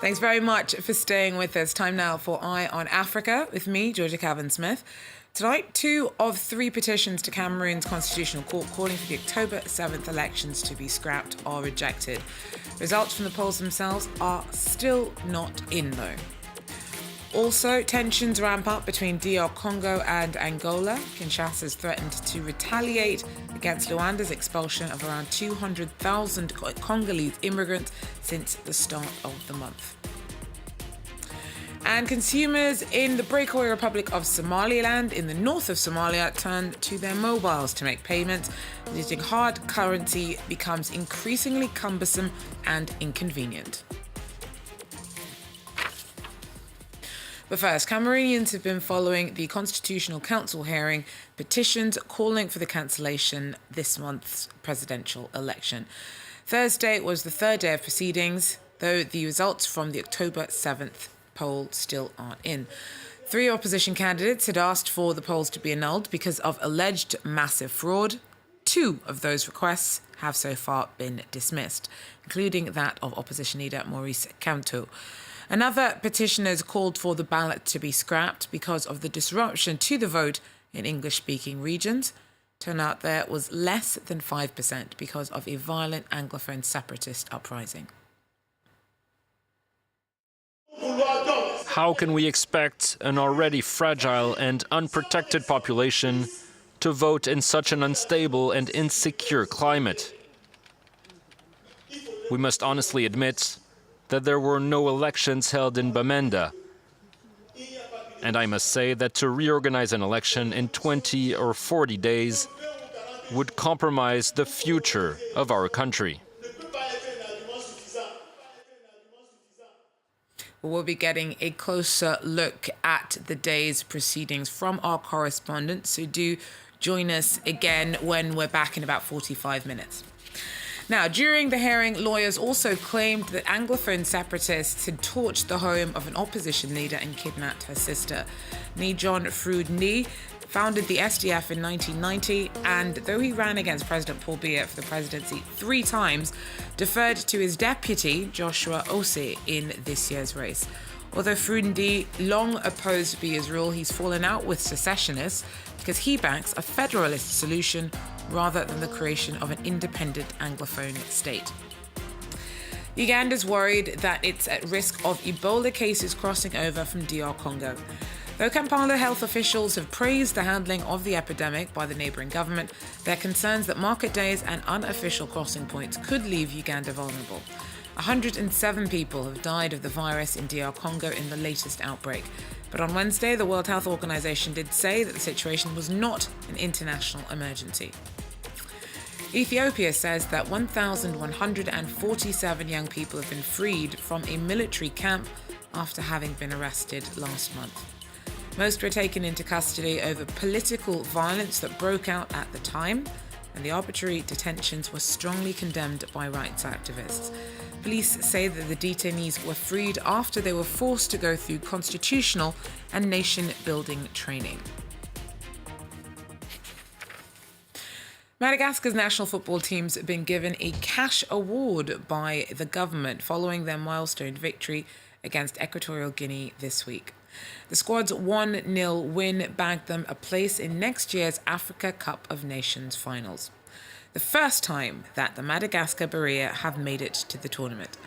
Thanks very much for staying with us. Time now for Eye on Africa with me, Georgia Cavan-Smith. Tonight, 2 of 3 petitions to Cameroon's Constitutional Court calling for the October 7th elections to be scrapped are rejected. Results from the polls themselves are still not in, though. Also, tensions ramp up between DR Congo and Angola. Kinshasa has threatened to retaliate against Luanda's expulsion of around 200,000 Congolese immigrants since the start of the month. And consumers in the breakaway Republic of Somaliland in the north of Somalia turn to their mobiles to make payments. Using hard currency becomes increasingly cumbersome and inconvenient. But first, Cameroonians have been following the Constitutional Council hearing petitions calling for the cancellation this month's presidential election. Thursday was the 3rd day of proceedings, though the results from the October 7th poll still aren't in. 3 opposition candidates had asked for the polls to be annulled because of alleged massive fraud. 2 of those requests have so far been dismissed, including that of opposition leader Maurice Kamto. Another petitioner has called for the ballot to be scrapped because of the disruption to the vote in English-speaking regions. Turnout there was less than 5% because of a violent Anglophone separatist uprising. How can we expect an already fragile and unprotected population to vote in such an unstable and insecure climate? We must honestly admit that there were no elections held in Bamenda. And I must say that to reorganize an election in 20 or 40 days would compromise the future of our country. We'll be getting a closer look at the day's proceedings from our correspondents, so do join us again when we're back in about 45 minutes. Now, during the hearing, lawyers also claimed that Anglophone separatists had torched the home of an opposition leader and kidnapped her sister. John Frude founded the SDF in 1990, and though he ran against President Paul Biya for the presidency 3 times, deferred to his deputy, Joshua Ose, in this year's race. Although Frude long opposed Biya's rule, he's fallen out with secessionists because he backs a federalist solution rather than the creation of an independent Anglophone state. Uganda's worried that it's at risk of Ebola cases crossing over from DR Congo. Though Kampala health officials have praised the handling of the epidemic by the neighbouring government, there are concerns that market days and unofficial crossing points could leave Uganda vulnerable. 107 people have died of the virus in DR Congo in the latest outbreak. But on Wednesday, the World Health Organization did say that the situation was not an international emergency. Ethiopia says that 1,147 young people have been freed from a military camp after having been arrested last month. Most were taken into custody over political violence that broke out at the time, and the arbitrary detentions were strongly condemned by rights activists. Police say that the detainees were freed after they were forced to go through constitutional and nation-building training. Madagascar's national football team's been given a cash award by the government following their milestone victory against Equatorial Guinea this week. The squad's 1-0 win bagged them a place in next year's Africa Cup of Nations finals. The first time that the Madagascar Berea have made it to the tournament.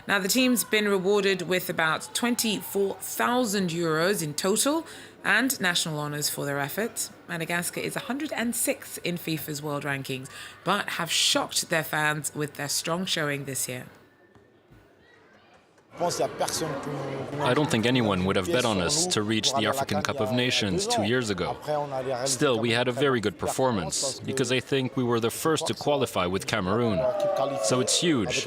Now, the team's been rewarded with about 24,000 euros in total and national honours for their efforts. Madagascar is 106th in FIFA's world rankings, but have shocked their fans with their strong showing this year. I don't think anyone would have bet on us to reach the African Cup of Nations 2 years ago. Still, we had a very good performance, because I think we were the first to qualify with Cameroon. So it's huge.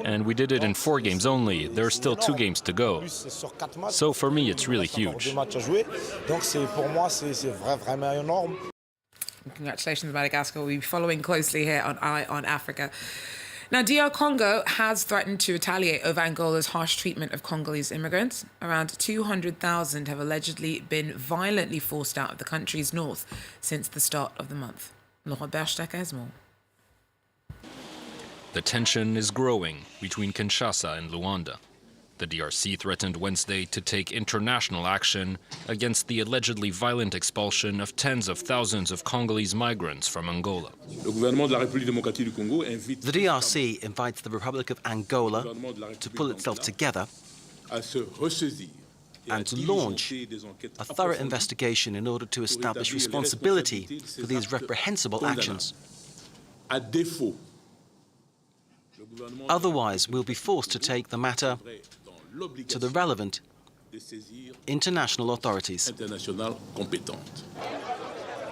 And we did it in 4 games only. There are still 2 games to go. So for me, it's really huge. Congratulations, Madagascar. We'll be following closely here on Eye on Africa. Now, DR Congo has threatened to retaliate over Angola's harsh treatment of Congolese immigrants. Around 200,000 have allegedly been violently forced out of the country's north since the start of the month. Laurent Berstecker has more. The tension is growing between Kinshasa and Luanda. The DRC threatened Wednesday to take international action against the allegedly violent expulsion of tens of thousands of Congolese migrants from Angola. The DRC invites the Republic of Angola to pull itself together and to launch a thorough investigation in order to establish responsibility for these reprehensible actions. Otherwise, we'll be forced to take the matter to the relevant international authorities.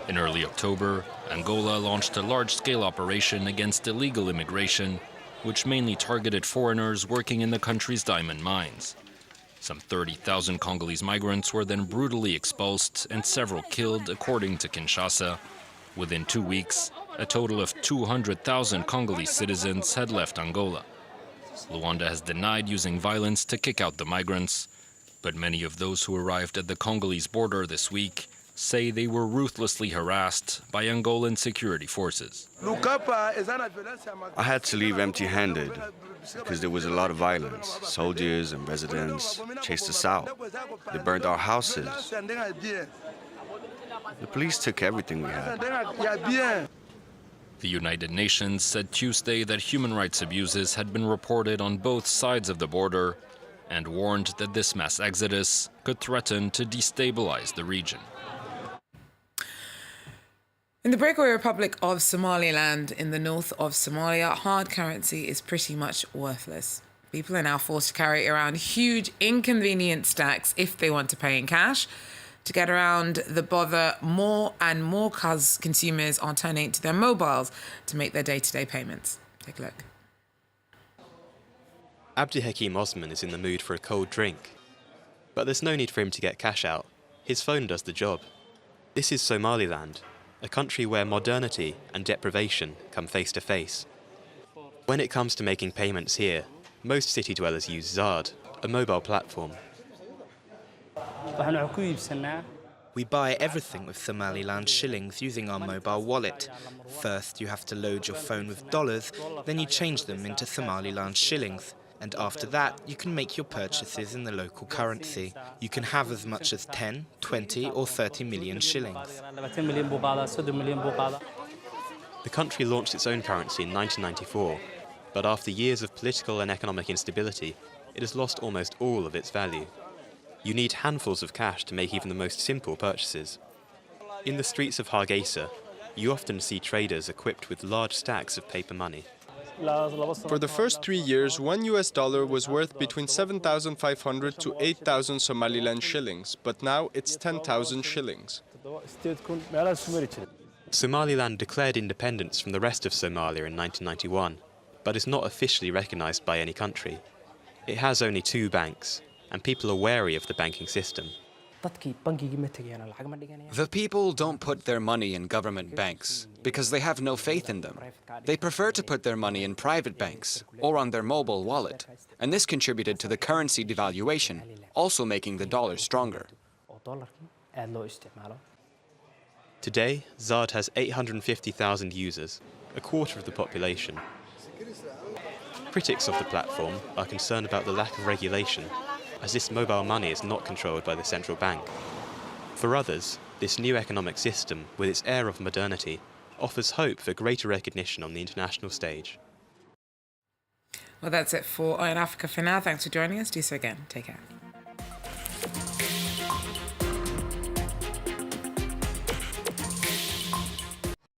In early October, Angola launched a large-scale operation against illegal immigration, which mainly targeted foreigners working in the country's diamond mines. Some 30,000 Congolese migrants were then brutally expulsed and several killed, according to Kinshasa. Within 2 weeks, a total of 200,000 Congolese citizens had left Angola. Luanda has denied using violence to kick out the migrants, but many of those who arrived at the Congolese border this week say they were ruthlessly harassed by Angolan security forces. I had to leave empty-handed because there was a lot of violence. Soldiers and residents chased us out. They burned our houses. The police took everything we had. The United Nations said Tuesday that human rights abuses had been reported on both sides of the border and warned that this mass exodus could threaten to destabilize the region. In the breakaway Republic of Somaliland in the north of Somalia, hard currency is pretty much worthless. People are now forced to carry around huge inconvenient stacks if they want to pay in cash. To get around the bother, more and more consumers are turning to their mobiles to make their day-to-day payments. Take a look. Abdi Hakim Osman is in the mood for a cold drink. But there's no need for him to get cash out. His phone does the job. This is Somaliland, a country where modernity and deprivation come face to face. When it comes to making payments here, most city dwellers use Zard, a mobile platform. We buy everything with Somaliland shillings using our mobile wallet. First, you have to load your phone with dollars, then you change them into Somaliland shillings. And after that, you can make your purchases in the local currency. You can have as much as 10, 20 or 30 million shillings. The country launched its own currency in 1994, but after years of political and economic instability, it has lost almost all of its value. You need handfuls of cash to make even the most simple purchases. In the streets of Hargeisa, you often see traders equipped with large stacks of paper money. For the first 3 years, $1 was worth between 7,500 to 8,000 Somaliland shillings, but now it's 10,000 shillings. Somaliland declared independence from the rest of Somalia in 1991, but is not officially recognized by any country. It has only 2 banks, and people are wary of the banking system. The people don't put their money in government banks because they have no faith in them. They prefer to put their money in private banks or on their mobile wallet, and this contributed to the currency devaluation, also making the dollar stronger. Today, Zard has 850,000 users, a quarter of the population. Critics of the platform are concerned about the lack of regulation, as this mobile money is not controlled by the central bank. For others, this new economic system, with its air of modernity, offers hope for greater recognition on the international stage. Well, that's it for Eye on Africa for now. Thanks for joining us. Do so again. Take care.